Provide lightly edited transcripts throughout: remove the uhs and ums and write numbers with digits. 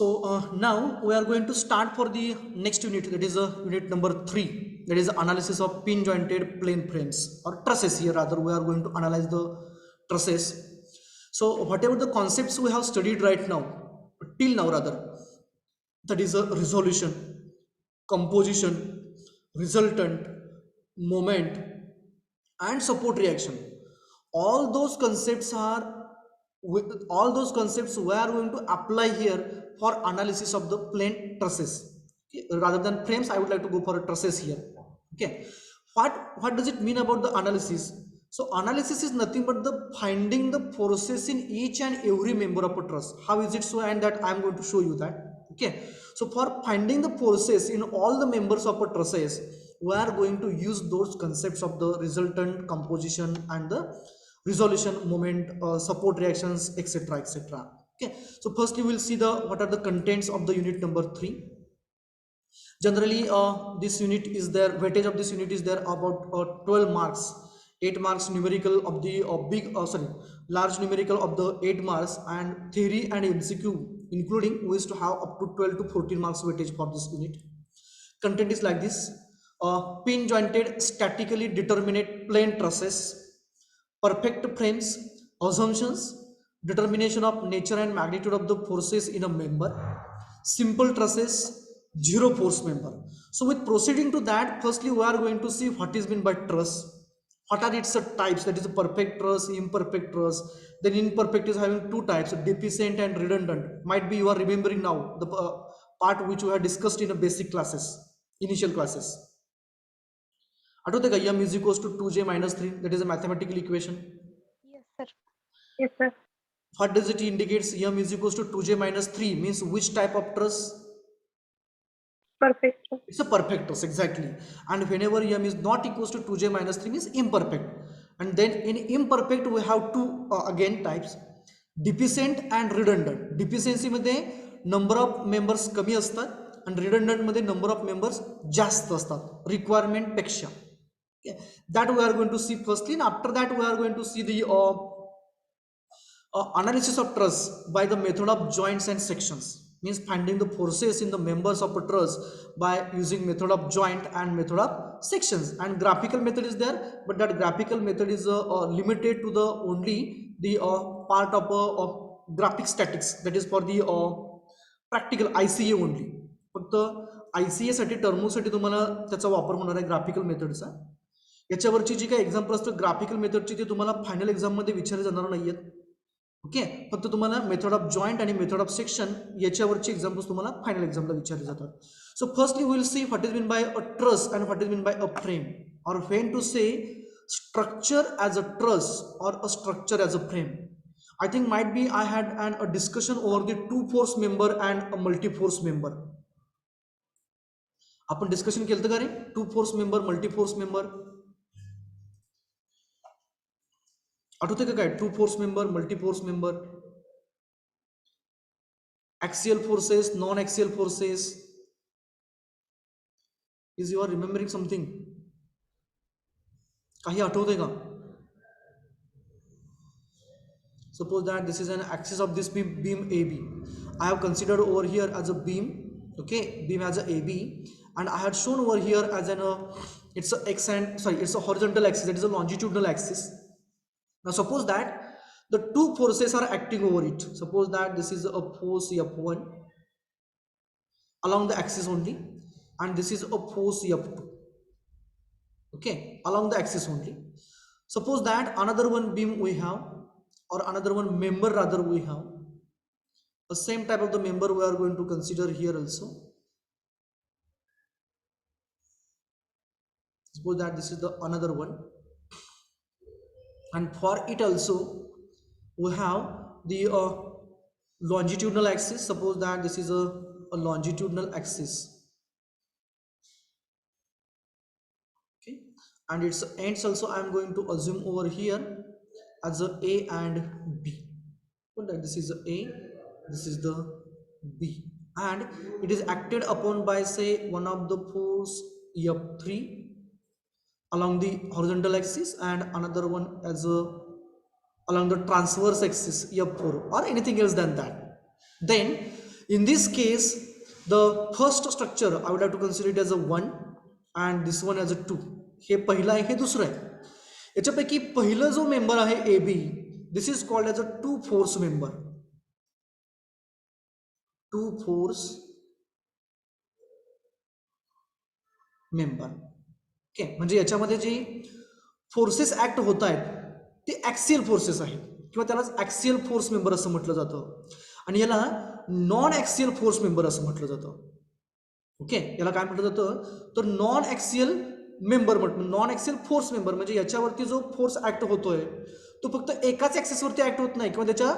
Now we are going to start for the next unit, that is unit number 3, that is analysis of pin jointed plane frames or trusses. Here rather we are going to analyze the trusses. So whatever the concepts we have studied right now, till now rather, that is a resolution, composition, resultant, moment, and support reaction. All those concepts are with all those concepts we are going to apply here for analysis of the plane trusses. Okay, rather than frames I would like to go for a trusses here. Okay, what does it mean about the analysis? So analysis is nothing but the finding the forces in each and every member of a truss. How is it so? And that I am going to show you that. Okay, so for finding the forces in all the members of a trusses, we are going to use those concepts of the resultant, composition, and the resolution, moment, support reactions, etc, etc. Okay, so firstly we'll see the what are the contents of the unit number 3. Generally this unit is there, weightage of this unit is there about 12 marks. 8 marks numerical of the large numerical of the 8 marks, and theory and MCQ including, we used to have up to 12 to 14 marks weightage for this unit. Content is like this: pin jointed statically determinate plane trusses, perfect frames, assumptions, determination of nature and magnitude of the forces in a member, simple trusses, zero force member. So with proceeding to that, firstly we are going to see what is meant by truss, what are its types, that is a perfect truss, imperfect truss. Then imperfect is having two types, deficient and redundant. Might be you are remembering now the part which we have discussed in a basic classes, initial classes. आठवते का m is equals to 2j minus 3, that is a mathematical equation. Yes, sir. Yes, sir. What does it indicates? M is equals to 2j minus 3 means which type of truss? Perfect. It's a perfect truss, exactly. And whenever m is not equals to 2j minus 3 means imperfect. And then in imperfect we have two again types, deficient and redundant. Deficiency मध्ये number of members कमी असतात and redundant मध्ये number of members जास्त असतात requirement पेक्षा. Okay. That we are going to see firstly, and after that we are going to see the analysis of truss by the method of joints and sections, means finding the forces in the members of a truss by using method of joint and method of sections. And graphical method is there, but that graphical method is limited to the only the part of graphic statics, that is for the practical ICA only. फक्त ICA साठी टर्मोसाठी तुम्हाला त्याचा वापर होणार आहे graphical मेथडचा. याच्यावरची जी काही example असतं ग्राफिकल मेथडची, ते तुम्हाला फायनल एक्झाम मध्ये विचारले जाणार नाहीयेत. ओके, फक्त तुम्हाला मेथड ऑफ जॉइंट आणि मेथड ऑफ सेक्शन याच्यावरची एक्झाम्पल्स तुम्हाला फायनल एक्झामला विचारले जातात. So firstly will see what is mean by a truss and what is mean by a frame, or when to say structure as a truss or a structure as a frame. I think might be I had a discussion over the two force member and a multi force member. आपण discussion केलं का रे, two force member, multi force member? आठवते का काय, two force member, multi force member, axial forces, non-axial forces? Is you are remembering something? काही आठवते का? Suppose that this is an axis of this beam AB. I have considered over here as a beam, okay, beam as a AB, and I had shown over here as an it's a x and it's a horizontal axis, that is a longitudinal axis. Now suppose that the two forces are acting over it. Suppose that this is a force F1 along the axis only, and this is a force F2, okay, along the axis only. Suppose that another one beam we have, or another one member rather we have, the same type of the member we are going to consider here also. Suppose that this is the another one, and for it also we have the longitudinal axis. Suppose that this is a longitudinal axis, okay, and its ends also I am going to assume over here as a and B. This is A, this is the B, and it is acted upon by say one of the force F3 along the horizontal axis, and another one as a along the transverse axis F4, or anything else than that. Then In this case, the first structure I would like to consider it as a 1 and this one as a 2. हे पहिलं आहे, हे दुसरं आहे. याच्यापैकी पहिलं जो member आहे A B, this is called as a two force member. Two force member. Okay, म्हणजे याच्यामध्ये जी फोर्सेस ऍक्ट होत आहेत ते ऍक्सियल फोर्सेस आहेत किंवा त्यालाच ऍक्सियल फोर्स मेंबर असं म्हटलं जातं आणि याला नॉन ऍक्सियल फोर्स मेंबर असं म्हटलं जातं. ओके, याला काय म्हटलं जातं तर नॉन ऍक्सियल मेंबर म्हटलं, नॉन ऍक्सियल फोर्स मेंबर म्हणजे याच्यावरती जो फोर्स ऍक्ट होतोय तो फक्त एकाच ऍक्सिसवरती ऍक्ट होत नाही किंवा त्याच्या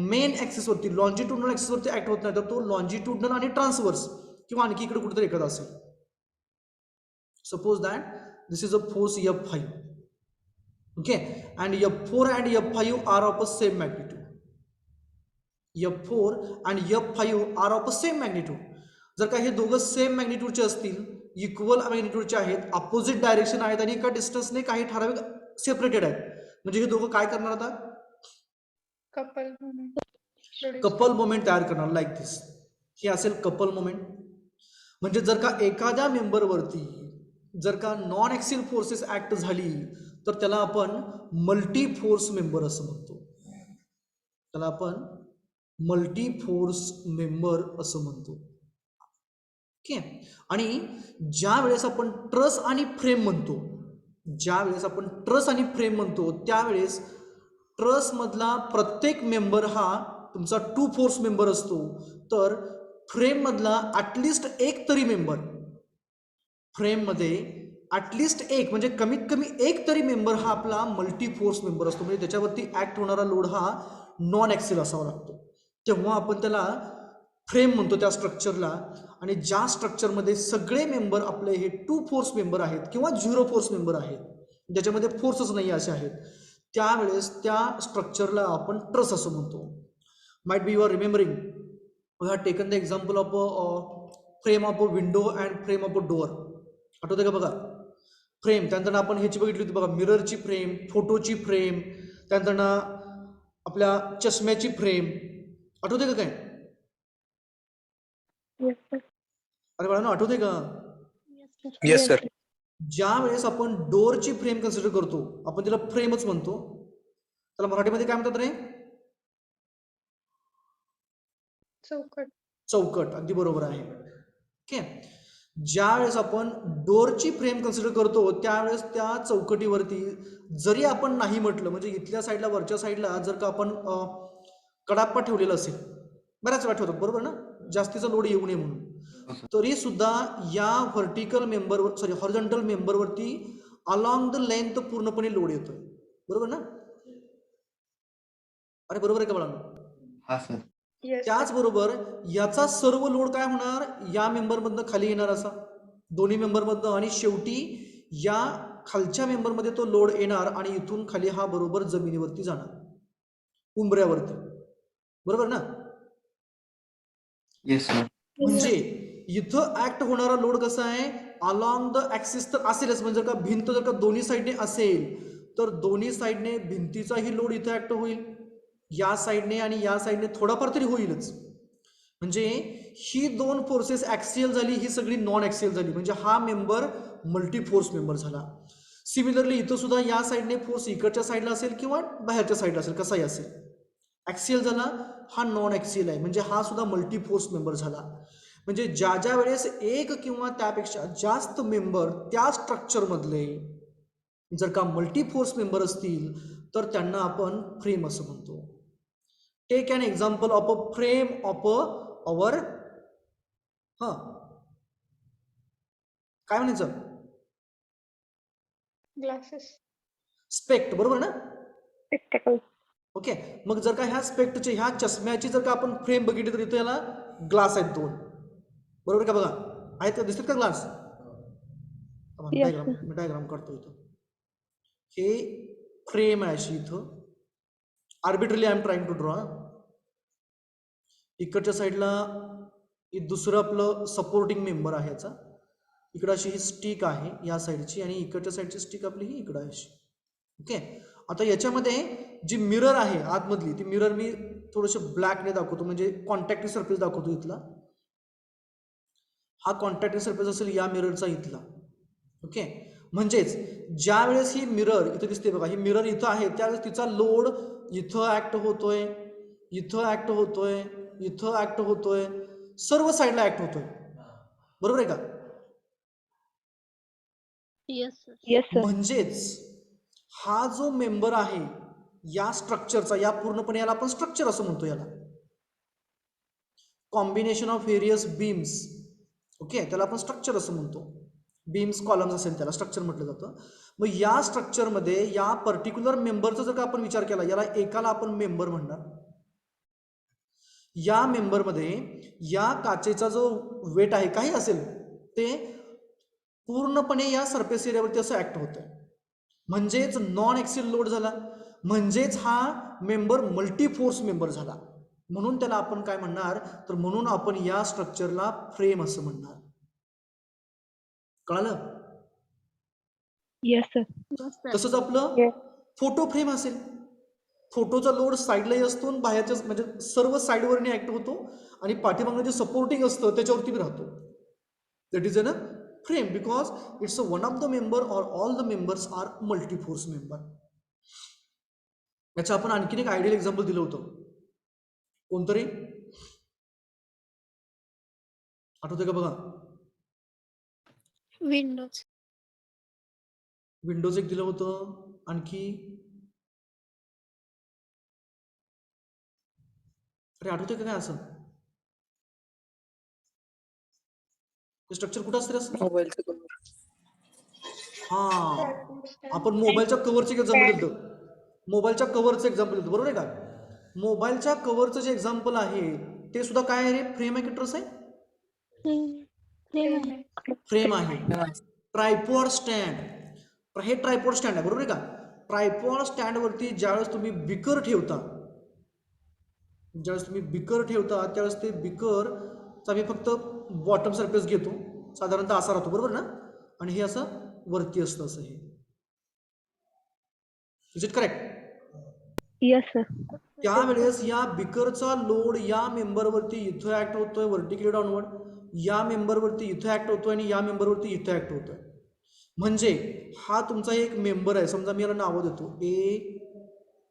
मेन ऍक्सिसवरती लॉन्जिट्युडनल ऍक्सिसवरती ऍक्ट होत नाही, तर तो लॉन्जिट्युडनल आणि ट्रान्सवर्स किंवा आणखी इकडे कुठेतरी एखादा असेल. Suppose that this is a force F5, okay, and F4 and F5 are of the same magnitude. F4 and F5 are of the same magnitude. जर का हे दोघं सेम मॅग्निट्यूडचे असतील, इक्वल मॅग्निट्यूडचे आहेत, अपोजिट डायरेक्शन आहेत आणि एका डिस्टन्सने काही ठराविक सेपरेटेड आहेत, म्हणजे हे दोघं काय करणार आता कपल मोमेंट तयार करणार. लाईक दिस, हे असेल कपल मोमेंट. म्हणजे जर का एखाद्या मेंबरवरती जर का नॉन ऍक्सियल फोर्सेस ऍक्ट झाली तर त्याला आपण मल्टी फोर्स मेंबर असं म्हणतो. त्याला आपण मल्टी फोर्स मेंबर असं म्हणतो. ओके, आणि ज्या वेळेस आपण ट्रस आणि फ्रेम म्हणतो, ज्या वेळेस आपण ट्रस आणि फ्रेम म्हणतो त्यावेळेस ट्रस मधला प्रत्येक मेंबर हा तुमचा टू फोर्स मेंबर असतो, तर फ्रेम मधला ऍटलिस्ट एक तरी मेंबर, फ्रेम मध्ये ऍटलिस्ट एक म्हणजे कमीत कमी एक तरी मेंबर हा आपला मल्टी फोर्स मेंबर असतो. म्हणजे त्याच्यावरती ऍक्ट होणारा लोड हा नॉन ऍक्सियल असावा लागतो, तेव्हा आपण त्याला फ्रेम म्हणतो त्या स्ट्रक्चरला. आणि ज्या स्ट्रक्चरमध्ये सगळे मेंबर आपले हे टू फोर्स मेंबर आहेत किंवा झिरो फोर्स मेंबर आहेत, ज्याच्यामध्ये फोर्सच नाही असे आहेत, त्यावेळेस त्या स्ट्रक्चरला आपण ट्रस असं म्हणतो. Might be you are remembering, we have taken the example of frame of a window and frame of a door. आठवते का बघा फ्रेम, त्यानंतर आपण ह्याची बघितली होती बघा, मिररची फ्रेम, फोटोची फ्रेम, त्यानंतर आपल्या चष्म्याची फ्रेम. आठवते का काय? अरे बाळा, आठवते का? Yes sir. ज्या वेळेस आपण डोअरची फ्रेम कन्सिडर करतो आपण तिला फ्रेमच म्हणतो, त्याला मराठीमध्ये काय म्हणतात रे? चौकट. चौकट, अगदी बरोबर आहे. ओके, ज्या वेळेस आपण डोअरची फ्रेम कन्सिडर करतो त्यावेळेस त्या चौकटीवरती जरी आपण नाही म्हटलं, म्हणजे इथल्या साईडला वरच्या साईडला जर का आपण कडाप्पा ठेवलेला असेल, बऱ्याच वेळा ठेवतात बरोबर ना, जास्तीचा लोड येऊ नये म्हणून, तरी सुद्धा या व्हर्टिकल मेंबरवर सॉरी हॉरिझॉन्टल मेंबरवरती अलॉंग द लेंथ पूर्णपणे लोड येतोय, बरोबर ना? अरे बरोबर आहे का बाळांनो? हा सर. त्याचबरोबर याचा सर्व लोड काय होणार, या मेंबरमधनं खाली येणार असा, दोन्ही मेंबरमधनं, आणि शेवटी या खालच्या मेंबरमध्ये तो लोड येणार आणि इथून खाली हा बरोबर जमिनीवरती जाणार, उंबऱ्यावरती, बरोबर ना? Yes sir. म्हणजे इथं ऍक्ट होणारा लोड कसा आहे, अलॉंग द ऍक्सिस तर असेलच, म्हणजे जर का भिंत जर का दोन्ही साईडने असेल तर दोन्ही साईडने भिंतीचाही लोड इथं ऍक्ट होईल, या साईडने आणि या साईडने थोडाफार तरी होईलच. म्हणजे ही दोन फोर्सेस ऍक्सियल झाली, ही सगळी नॉन ऍक्सियल झाली, म्हणजे हा मेंबर मल्टी फोर्स मेंबर झाला. सिमिलरली इथं सुद्धा या साईडने फोर्स इकडच्या साईडला असेल किंवा बाहेरच्या साईडला असेल, कसाही असेल, ऍक्सियल झाला, हा नॉन ऍक्सियल आहे, म्हणजे हा सुद्धा मल्टी फोर्स मेंबर झाला. म्हणजे ज्या ज्या वेळेस एक किंवा त्यापेक्षा जास्त मेंबर त्या स्ट्रक्चर मधले जर का मल्टी फोर्स मेंबर असतील तर त्यांना आपण फ्रेम असं म्हणतो. Take an example of a frame of our काय म्हणायचं, ग्लासेस, स्पेक्ट, बरोबर ना? स्पेक्टेकल. ओके, मग जर का ह्या स्पेक्टची, ह्या चष्म्याची जर का आपण फ्रेम बघितली तर इथं याला ग्लास आहेत दोन, बरोबर का? बघा आहेत का, दिसतात का ग्लास? डायग्राम काढतो इथं. हे फ्रेम आहे अशी, इथं arbitrarily I am trying to draw. इकडच्या साईडला दुसरं आपलं सपोर्टिंग मेंबर आहे याचा, इकडं अशी ही स्टिक आहे या साईडची, आणि इकडच्या साईडची स्टिक आपली ही इकडं आहे अशी. ओके, आता याच्यामध्ये जी मिरर आहे आतमधली, ती मिरर मी थोडेसे ब्लॅकने दाखवतो, म्हणजे कॉन्टॅक्ट सरफेस दाखवतो इथला. हा कॉन्टॅक्ट सरफेस असेल या मिररचा इथला. ओके, म्हणजेच ज्या वेळेस ही मिरर इथं दिसते बघा, ही मिरर इथं आहे, त्यावेळेस तिचा लोड इथं ऍक्ट होतोय, इथं ऍक्ट होतोय, इथं ऍक्ट होतोय, सर्व साईडला ऍक्ट होतोय. बरोबर आहे का? Yes, sir. Yes, sir. म्हणजेच हा जो मेंबर आहे या स्ट्रक्चरचा, या पूर्णपणे याला आपण स्ट्रक्चर असं म्हणतो, याला combination of various beams. Okay, त्याला आपण स्ट्रक्चर असं म्हणतो. बीम्स कॉलम्स असेल त्याला स्ट्रक्चर म्हटलं जातं. मग या स्ट्रक्चरमध्ये या पर्टिक्युलर मेंबरचा जर का आपण विचार केला, याला एकाला आपण मेंबर म्हणणार. या मेंबरमध्ये या काचेचा जो वेट आहे काही असेल ते पूर्णपणे या सरफेस एरियावरती असं ऍक्ट होतंय. म्हणजेच नॉन ऍक्सियल लोड झाला, म्हणजेच हा मेंबर मल्टी फोर्स मेंबर झाला. म्हणून त्याला आपण काय म्हणणार, तर म्हणून आपण या स्ट्रक्चरला फ्रेम असं म्हणणार. कळालं? Yes, sir. Yes, sir. तसंच आपलं Yes. फोटो फ्रेम असेल, फोटोचा लोड साईडलाही असतो, बाहेरच्या म्हणजे सर्व साईडवरनी ऍक्ट होतो, आणि पाठीमागं जे सपोर्टिंग असतं त्याच्यावरती बी राहतो. That is a frame, because it's one of the member or all the members are multi force member. याचं आपण आणखीन एक आयडियल एक्झाम्पल दिलं होतं, कोणतरी आठवतंय का बघा? Windows. विंडोज एक दिलं होतं, आणखी अरे आठवतंय का काय असं? स्ट्रक्चर कुठं असतं असं? मोबाईलचं कव्हर. हा, Stand. आपण मोबाईलच्या कव्हरचे एक्झाम्पल Pad. दिलं, मोबाईलच्या कव्हरचं एक्झाम्पल दिलं, बरोबर आहे का? मोबाईलच्या कव्हरचं जे एक्झाम्पल आहे ते सुद्धा काय आहे रे, फ्रेम आहे की ट्रस आहे? Frame आहे. फ्रेम आहे. ट्रायपॉड स्टँड, हे ट्रायपॉड स्टँड आहे, बरोबर आहे का? ट्रायपॉड स्टँडवरती ज्यावेळेस तुम्ही बिकर ठेवता, त्यावेळेस ते बिकरचा मी फक्त बॉटम सरफेस घेतो, साधारणतः असा राहतो, बरोबर ना? आणि हे असं वरती असतं, असं हे. Is it correct? Yes, sir. त्यावेळेस या बिकरचा लोड या मेंबरवरती इथं ऍक्ट होतोय व्हर्टिकली डाऊनवर्ड, या मेंबरवरती इथं ऍक्ट होतोय, आणि या मेंबरवरती इथं ऍक्ट होतोय. म्हणजे हा तुमचा एक मेंबर आहे, समजा मी याला नावं देतो ए,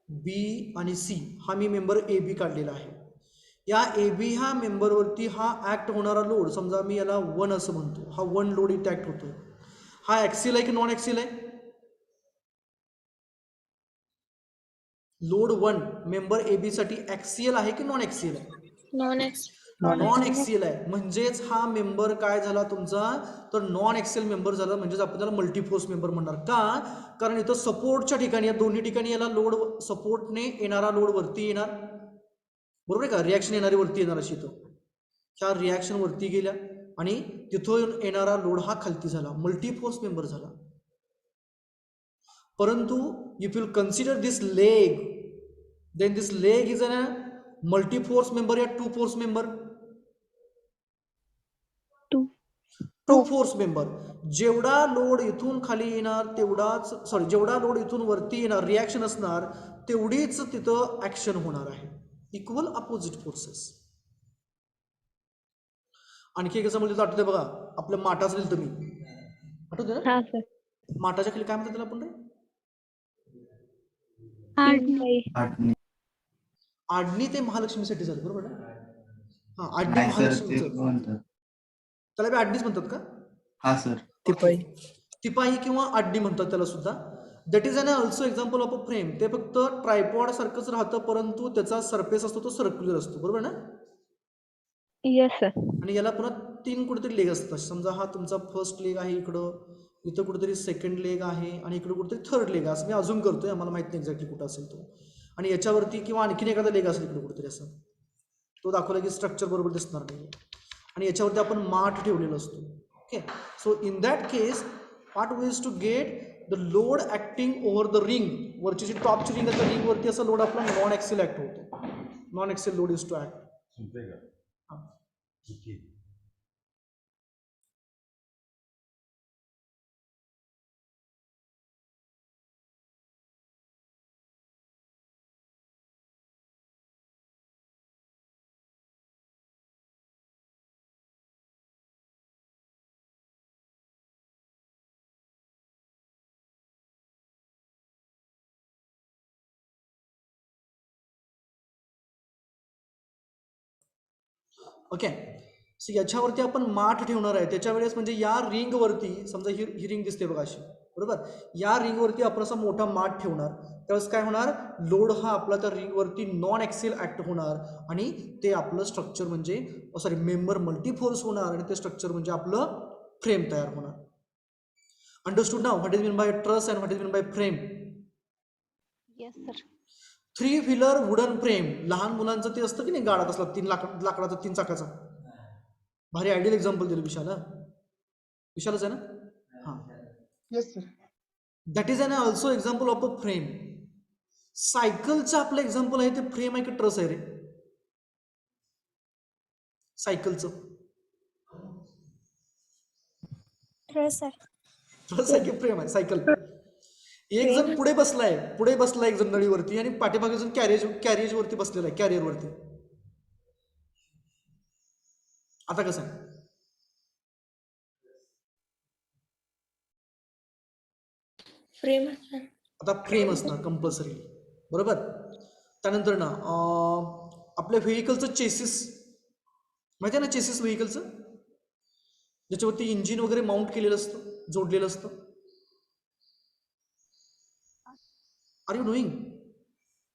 बी आणि सी. हा मी मेंबर ए बी काढलेला आहे. या ए बी ह्या मेंबरवरती हा ऍक्ट होणारा लोड, समजा मी याला 1 असं म्हणतो, हा 1 लोड इथे ऍक्ट होतोय. हा ऍक्सिल आहे की नॉन ऍक्सिल आहे? लोड 1 मेंबर ए बी साठी ऍक्सियल आहे की नॉन ऍक्सियल आहे? Non-X. नॉन ऍक्सियल आहे. म्हणजेच हा मेंबर काय झाला तुमचा, तर नॉन ऍक्सियल मेंबर झाला, म्हणजेच आपण त्याला मल्टीफोर्स मेंबर म्हणणार. का? कारण इथं सपोर्टच्या ठिकाणी या दोन्ही ठिकाणी याला लोड, सपोर्टने येणारा लोड वरती येणार, बरोबर आहे का? रिॲक्शन येणारी वरती येणार अशी, तो ह्या रिॲक्शन वरती गेल्या आणि तिथून येणारा लोड हा खालती झाला, मल्टीफोर्स मेंबर झाला. परंतु if you consider this leg, then this leg is a multi-force member या two force member? Two force member. जेवढा लोड इथून खाली येणार तेवढाच, सॉरी, जेवढा लोड इथून वरती येणार, रिॲक्शन असणार, तेवढीच तिथं ऍक्शन होणार आहे. Equal opposite forces. आणखी एक एक्झाम्पल देतो, आठवतंय बघा, आपल्या माठाचं दिलं तुम्ही, आठवतंय ना? हा सर. माठाच्या खाली काय म्हणतात त्याला आपण रे? आडणी. आडणी ते महालक्ष्मीसाठी झालं, बरोबर ना? हा, आडणी महालक्ष्मीचं, त्याला बी आडणीच म्हणतात का? हा सर. तिपाई किंवा आडणी म्हणतात त्याला सुद्धा. That is an also example of a frame. ते फक्त ट्रायपॉड सारखंच राहतं, परंतु त्याचा सरफेस असतो तो सर्क्युलर असतो, बरोबर ना? Yes, sir. आणि याला पुन्हा 3 कुठेतरी लेग असतात. समजा हा तुमचा फर्स्ट लेग आहे इकडं, इथं कुठेतरी सेकंड लेग आहे, आणि इकडं कुठेतरी थर्ड लेग आहे, असं मी अजून करतोय, आम्हाला माहित नाही एक्झॅक्टली कुठं असेल तो. आणि याच्यावरती किंवा आणखीन एखादा लेग असेल इकडे कुठेतरी, असं तो दाखवला की स्ट्रक्चर बरोबर दिसणार नाही. आणि याच्यावरती आपण माठ ठेवलेला असतो. Okay, so in that case what we used to get the load acting over the ring, वरची जी टॉपची रिंग आहे त्या रिंग वरती असा लोड आपला नॉन ऍक्सिल ऍक्ट होतो. Non axial load is to act. Okay. So याच्यावरती आपण माठ ठेवणार आहे. त्याच्या वेळेस म्हणजे या रिंग वरती समजा ही रिंग दिसते बघा अशी, बरोबर. या रिंग वरती आपण असा मोठा माठ ठेवणार. त्यावेळेस काय होणार, लोड हा आपला त्या रिंग वरती नॉन ऍक्सियल ऍक्ट होणार आणि ते आपलं स्ट्रक्चर म्हणजे सॉरी मेंबर मल्टीफोर्स होणार आणि ते स्ट्रक्चर म्हणजे आपलं फ्रेम तयार होणार. Understood now what is mean by truss and what is mean by frame. Yes, sir. 3 wheeler wooden frame, लहान मुलांचं ते असतं की नाही गाडा कसला, 3 लाकडाचा 3 चाकाचा. भारी आयडियल एक्झाम्पल दिलं विशाल. विशालच आहे ना. हा, Yes, sir. That is an also example of a frame. सायकलचं आपलं एक्झाम्पल आहे ते फ्रेम आहे की ट्रस आहे रे? सायकलचं Yes, sir. ट्रस आहे की फ्रेम आहे सायकल? एक जण पुढे बसलाय एक जण नळीवरती आणि पाठीमागे जण कॅरियज वरती बसलेला आहे, कॅरियर वरती. आता कसं आहे? Frame. आता फ्रेम असणार कंपल्सरी, बरोबर. त्यानंतर ना आपल्या व्हेकलचं चेसिस माहिती आहे ना, चेसिस व्हेकलचं ज्याच्यावरती इंजिन वगैरे माउंट केलेलं असतं, जोडलेलं असतं. Are you doing?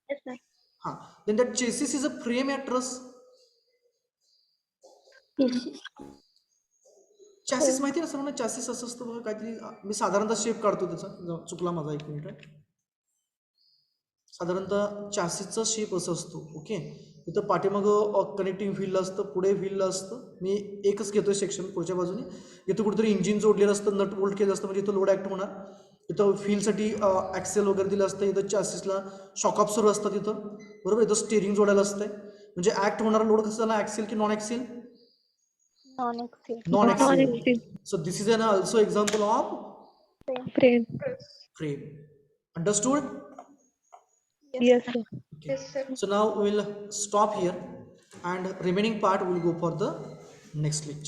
Yes, sir. हा, then that chassis is a frame या ट्रस. चॅसिस माहिती आहे सर्वांना? चॅसिस असं असतं बघा काहीतरी. मी साधारणतः शेप काढतो त्याचा, चुकला माझा, 1 मिनिट. साधारणतः चॅसिसचा शेप असं असतो. ओके. इथं पाठीमागं कनेक्टिंग व्हील असतं, पुढे व्हील असतं. मी एकच घेतोय सेक्शन पुढच्या बाजूने. इथं कुठेतरी इंजिन जोडलेलं असतं, नट बोल्ट केलं असतं म्हणजे इथं लोड ऍक्ट होणार. इथं व्हीलसाठी ऍक्सेल वगैरे दिलं असतं. इथं चॅसिसला शॉक ऑब्झर्वर असतात इथं, बरोबर. इथं स्टेरिंग जोडायला असतंय. म्हणजे ऍक्ट होणारा लोड कसा झाला, ऍक्सेल की non axial? Non-excel. Non axial. Non-active. So this is an also example of Frame. frame. Understood? Yes, sir. Okay. So now we will stop here and remaining part we will go for the next lecture.